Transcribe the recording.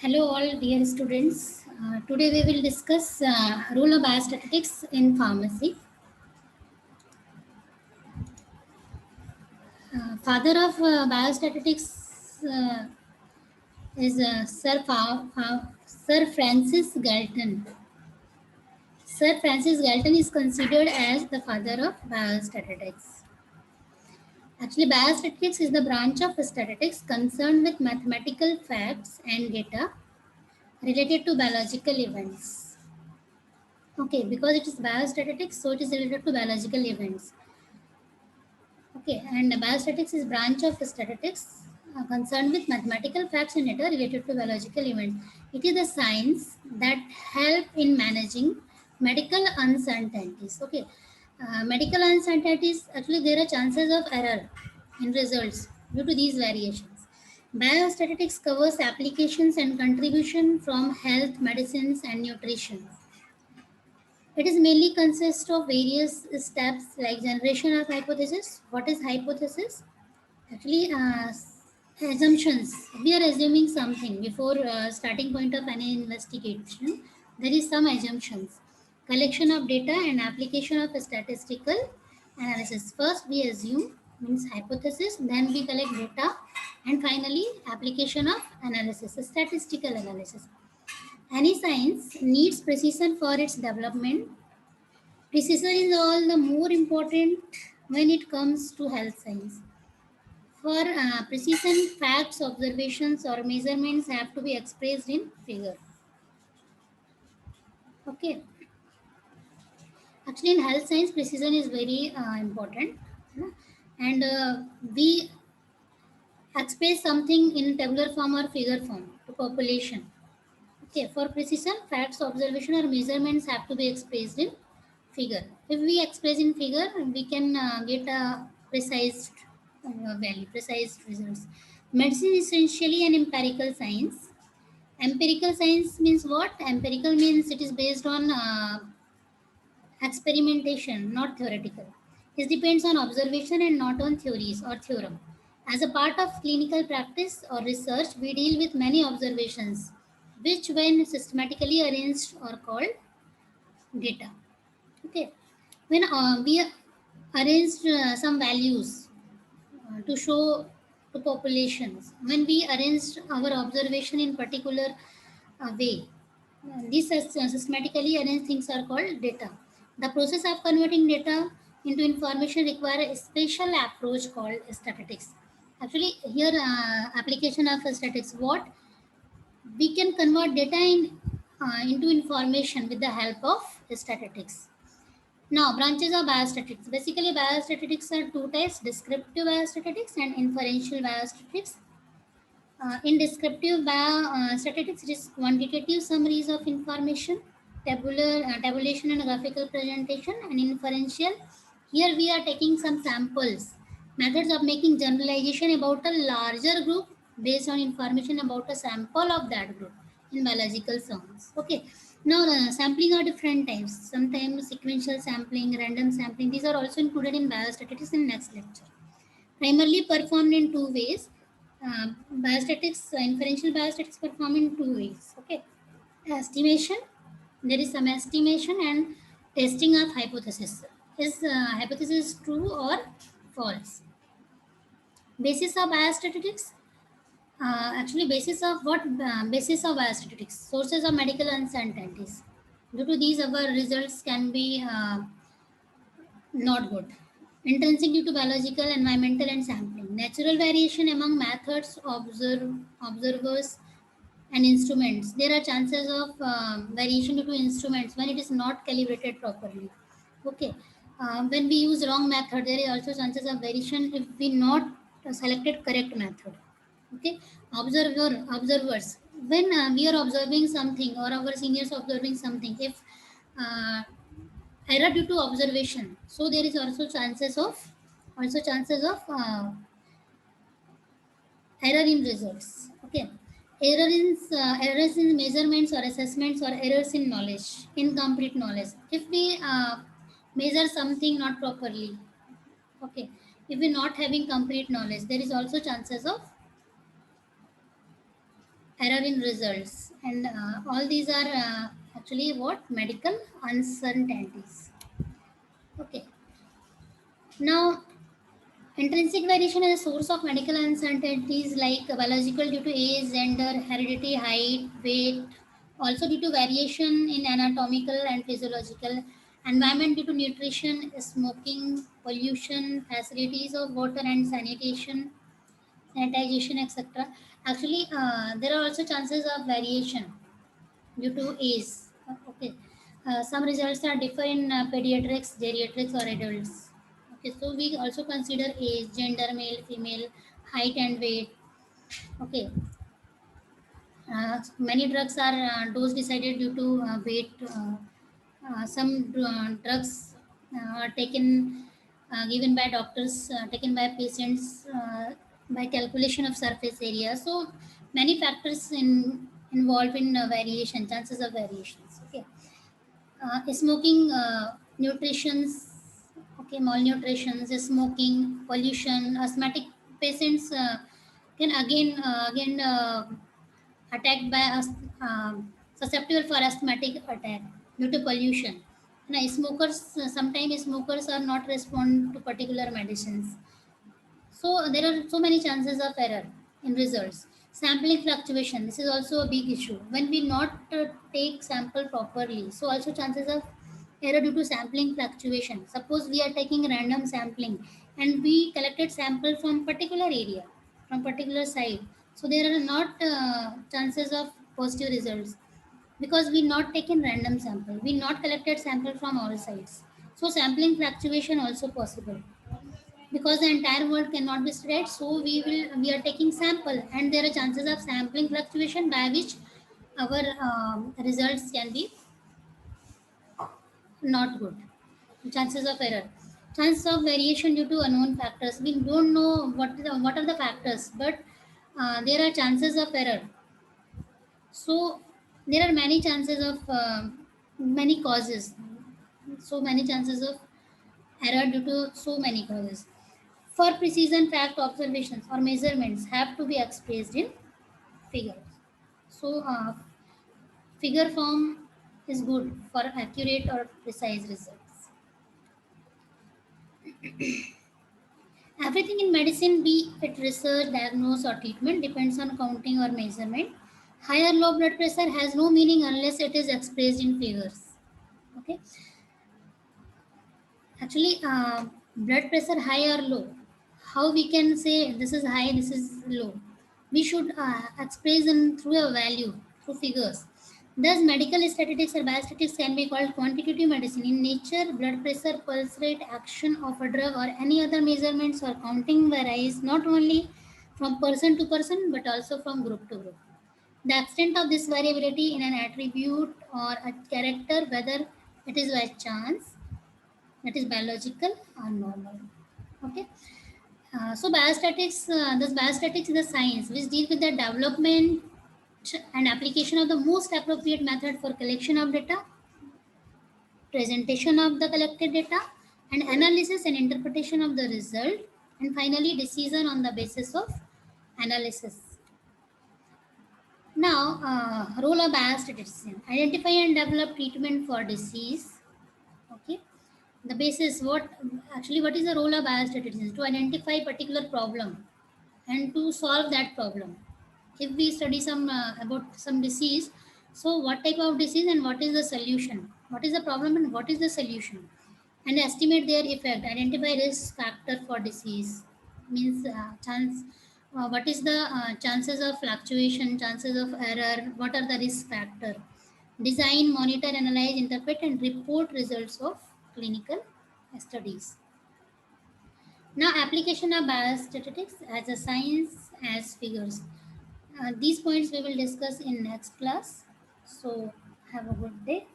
Hello all dear students. Today we will discuss role of biostatistics in pharmacy. Father of biostatistics is Sir Francis Galton. Sir Francis Galton is considered as the father of biostatistics. Actually, biostatistics is the branch of statistics concerned with mathematical facts and data related to biological events. Okay, because it is biostatistics, so it is related to biological events. Okay, and biostatistics is branch of statistics concerned with mathematical facts and data related to biological events. It is the science that help in managing medical uncertainties. Okay, medical uncertainties, actually there are chances of error in results due to these variations. Biostatistics covers applications and contribution from health, medicines, and nutrition. It is mainly consists of various steps like generation of hypothesis. What is hypothesis? Actually, assumptions. We are assuming something before starting point of any investigation. There is some assumptions. Collection of data and application of a statistical analysis. First, we assume means hypothesis. Then we collect data, and finally, application of analysis, statistical analysis. Any science needs precision for its development. Precision is all the more important when it comes to health science. For precision, facts, observations, or measurements have to be expressed in figure. Okay. Actually, in health science, precision is very important, and we express something in tabular form or figure form to population. Okay. For precision, facts, observation, or measurements have to be expressed in figure. If we express in figure, we can get a precise value, precise results. Medicine is essentially an empirical science. Empirical science means what? Empirical means it is based on experimentation, not theoretical. It depends on observation and not on theories or theorem. As a part of clinical practice or research, we deal with many observations, which, when systematically arranged, are called data. Okay. When we arranged some values to show to populations, when we arranged our observation in particular way, these systematically arranged things are called data. The process of converting data into information require a special approach called statistics. Actually, here application of statistics. What we can convert data into information with the help of statistics. Now, branches of biostatistics. Basically, biostatistics are two types: descriptive biostatistics and inferential biostatistics. In descriptive biostatistics, it is quantitative summaries of information, tabulation and graphical presentation, and inferential. Here we are taking some samples, methods of making generalization about a larger group based on information about a sample of that group in biological terms. Okay. Now, sampling are different types. Sometimes sequential sampling, random sampling. These are also included in biostatistics in next lecture. Primarily performed in two ways. Biostatics, inferential biostatics perform in two ways. Okay, estimation. There is some estimation and testing of hypothesis. Is hypothesis true or false? Basis of biostatistics. Actually, basis of what? Basis of biostatistics. Sources of medical uncertainties. Due to these, our results can be not good. Intrinsic due to biological, environmental, and sampling. Natural variation among methods, observers, and instruments. There are chances of variation due to instruments when it is not calibrated properly. Okay. When we use wrong method, there is also chances of variation if we not selected correct method. Okay. Observers. When we are observing something or our seniors observing something, if uh, error due to observation, so there is also chances of error in results. Okay. Errors in measurements or assessments or errors in knowledge, incomplete knowledge. If we measure something not properly, okay, if we're not having complete knowledge, there is also chances of error in results, and all these are actually what medical uncertainties. Okay, now intrinsic variation is a source of medical uncertainties like biological due to age, gender, heredity, height, weight, also due to variation in anatomical and physiological, environment due to nutrition, smoking, pollution, facilities of water and sanitization, etc. Actually, there are also chances of variation due to age. Okay, some results are differ in pediatrics, geriatrics, or adults. Okay, so we also consider age, gender, male, female, height, and weight. Okay, many drugs are dose decided due to weight. Some drugs are taken given by doctors, taken by patients by calculation of surface area. So many factors involved in variation, chances of variations. Okay, smoking, nutritions, okay, malnutrition, smoking, pollution, asthmatic patients can again attacked by susceptible for asthmatic attack due to pollution. Now, smokers sometimes smokers are not respond to particular medicines. So there are so many chances of error in results. Sampling fluctuation. This is also a big issue. When we not take sample properly, so also chances of error due to sampling fluctuation. Suppose we are taking random sampling and we collected sample from particular area, from particular site. So there are not chances of positive results because we not taken random sample. We not collected sample from all sides. So sampling fluctuation also possible because the entire world cannot be spread, so we are taking sample and there are chances of sampling fluctuation by which our results can be not good. Chances of error, chances of variation due to unknown factors, we don't know what are the factors, but there are chances of error. So there are many chances of many causes, so many chances of error due to so many causes. For precision, fact observations or measurements have to be expressed in figures. So, figure form is good for accurate or precise results. Everything in medicine, be it research, diagnosis, or treatment, depends on counting or measurement. High or low blood pressure has no meaning unless it is expressed in figures. Okay, actually, blood pressure high or low, how we can say this is high, this is low? We should express in through a value, through figures. Thus medical statistics or biostatistics can be called quantitative medicine. In nature, blood pressure, pulse rate, action of a drug, or any other measurements or counting varies not only from person to person but also from group to group. The extent of this variability in an attribute or a character, whether it is by chance, that is biological or normal. Okay, so biostatics, this biostatics is a science which deals with the development and application of the most appropriate method for collection of data, presentation of the collected data, and analysis and interpretation of the result, and finally decision on the basis of analysis. Now, role of biostatistics: identify and develop treatment for disease. Okay, the basis, what is the role of biostatistics? To identify particular problem and to solve that problem. If we study some about some disease, so what type of disease and what is the solution, what is the problem and what is the solution, and estimate their effect. Identify risk factor for disease, means chance, what is the chances of fluctuation, chances of error, what are the risk factor. Design, monitor, analyze, interpret, and report results of clinical studies. Now, application of biostatistics as a science as figures. These points we will discuss in next class. So, have a good day.